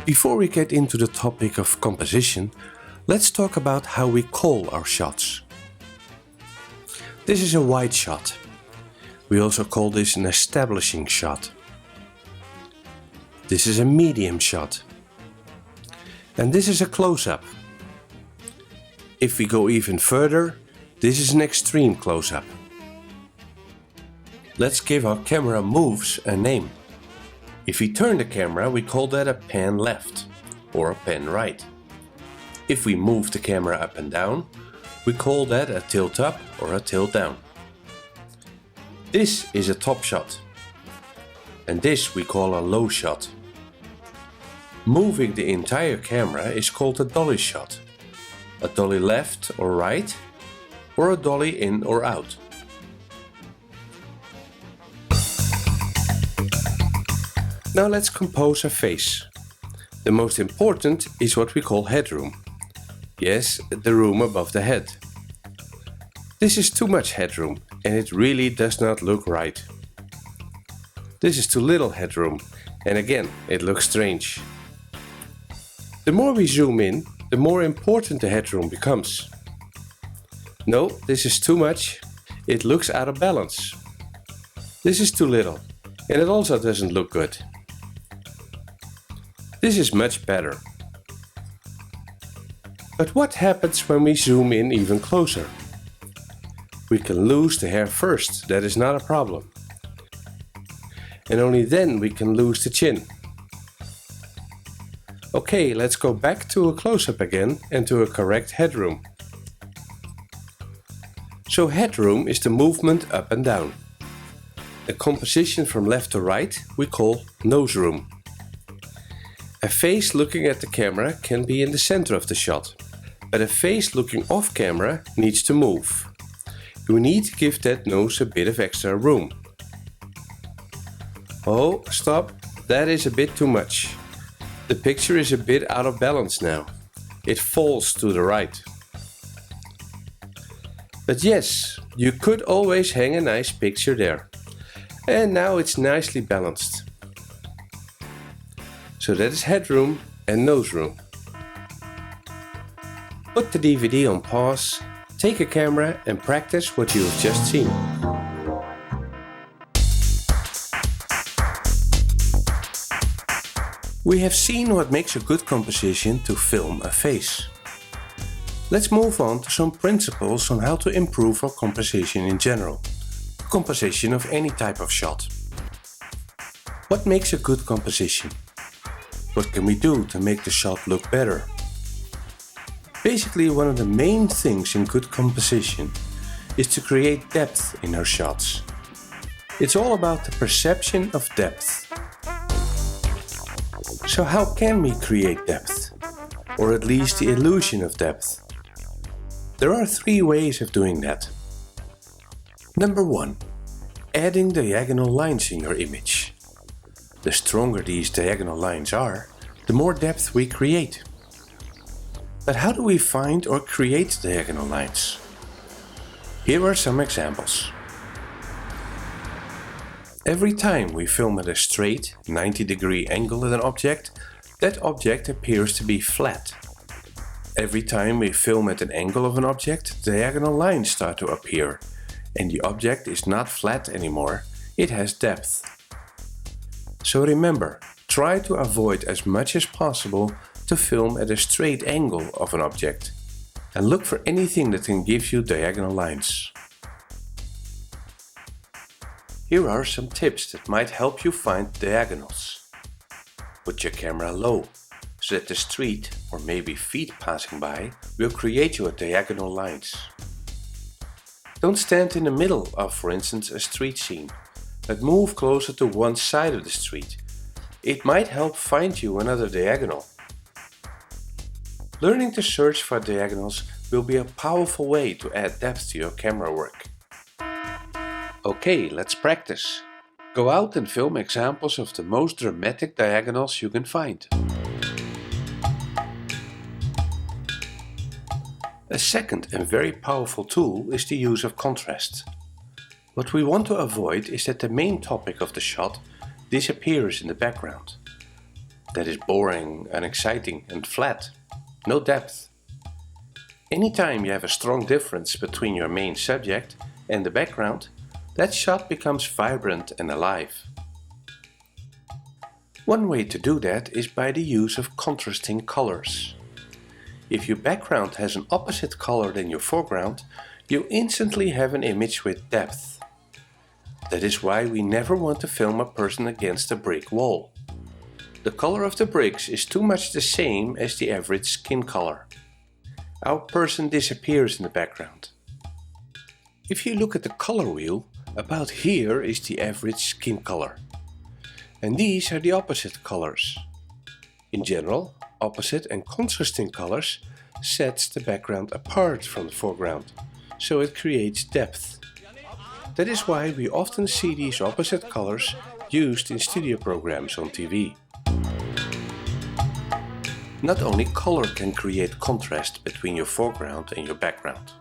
Before we get into the topic of composition, let's talk about how we call our shots. This is a wide shot. We also call this an establishing shot. This is a medium shot. And this is a close-up. If we go even further, this is an extreme close-up. Let's give our camera moves a name. If we turn the camera, we call that a pan left or a pan right. If we move the camera up and down, we call that a tilt up or a tilt down. This is a top shot. And this we call a low shot. Moving the entire camera is called a dolly shot. A dolly left or right, or a dolly in or out. Now let's compose a face. The most important is what we call headroom. Yes, the room above the head. This is too much headroom and it really does not look right. This is too little headroom and again it looks strange. The more we zoom in, the more important the headroom becomes. No, this is too much. It looks out of balance. This is too little and it also doesn't look good. This is much better. But what happens when we zoom in even closer? We can lose the hair first, that is not a problem. And only then we can lose the chin. Okay, let's go back to a close-up again and to a correct headroom. So headroom is the movement up and down. The composition from left to right we call nose room. A face looking at the camera can be in the center of the shot, but a face looking off camera needs to move. We need to give that nose a bit of extra room. Oh, stop, that is a bit too much. The picture is a bit out of balance now. It falls to the right. But yes, you could always hang a nice picture there. And now it's nicely balanced. So that is headroom and nose room. Put the DVD on pause, take a camera and practice what you have just seen. We have seen what makes a good composition to film a face. Let's move on to some principles on how to improve our composition in general. Composition of any type of shot. What makes a good composition? What can we do to make the shot look better? Basically, one of the main things in good composition is to create depth in our shots. It's all about the perception of depth. So how can we create depth? Or at least the illusion of depth? There are 3 ways of doing that. Number 1. Adding diagonal lines in your image. The stronger these diagonal lines are, the more depth we create. But how do we find or create diagonal lines? Here are some examples. Every time we film at a straight 90-degree angle at an object, that object appears to be flat. Every time we film at an angle of an object, diagonal lines start to appear, and the object is not flat anymore, it has depth. So remember, try to avoid as much as possible to film at a straight angle of an object and look for anything that can give you diagonal lines. Here are some tips that might help you find diagonals. Put your camera low so that the street or maybe feet passing by will create you diagonal lines. Don't stand in the middle of, for instance, a street scene, but move closer to one side of the street. It might help find you another diagonal. Learning to search for diagonals will be a powerful way to add depth to your camera work. Okay, let's practice. Go out and film examples of the most dramatic diagonals you can find. A second and very powerful tool is the use of contrast. What we want to avoid is that the main topic of the shot disappears in the background. That is boring, unexciting and flat. No depth. Anytime you have a strong difference between your main subject and the background, that shot becomes vibrant and alive. One way to do that is by the use of contrasting colors. If your background has an opposite color than your foreground, you instantly have an image with depth. That is why we never want to film a person against a brick wall. The color of the bricks is too much the same as the average skin color. Our person disappears in the background. If you look at the color wheel, about here is the average skin color. And these are the opposite colors. In general, opposite and contrasting colors sets the background apart from the foreground, so it creates depth. That is why we often see these opposite colors used in studio programs on TV. Not only color can create contrast between your foreground and your background.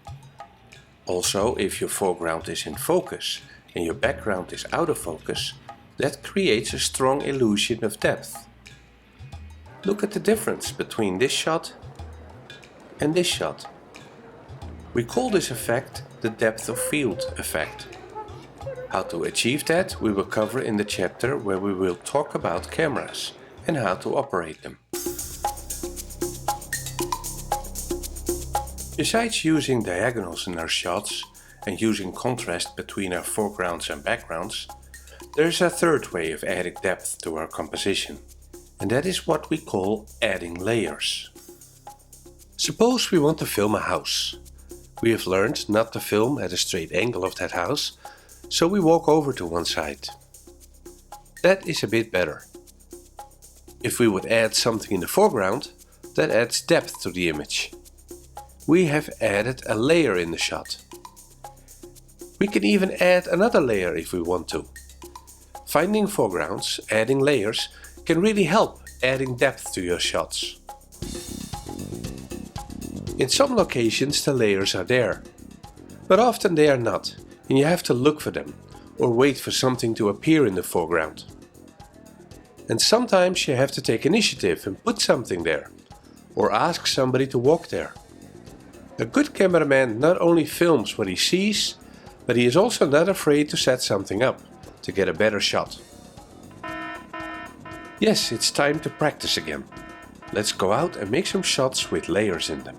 Also, if your foreground is in focus and your background is out of focus, that creates a strong illusion of depth. Look at the difference between this shot and this shot. We call this effect the depth of field effect. How to achieve that we will cover in the chapter where we will talk about cameras and how to operate them. Besides using diagonals in our shots and using contrast between our foregrounds and backgrounds, there is a third way of adding depth to our composition, and that is what we call adding layers. Suppose we want to film a house. We have learned not to film at a straight angle of that house, so we walk over to one side. That is a bit better. If we would add something in the foreground, that adds depth to the image. We have added a layer in the shot. We can even add another layer if we want to. Finding foregrounds, adding layers, can really help adding depth to your shots. In some locations the layers are there, but often they are not, and you have to look for them, or wait for something to appear in the foreground. And sometimes you have to take initiative and put something there, or ask somebody to walk there. A good cameraman not only films what he sees, but he is also not afraid to set something up, to get a better shot. Yes, it's time to practice again. Let's go out and make some shots with layers in them.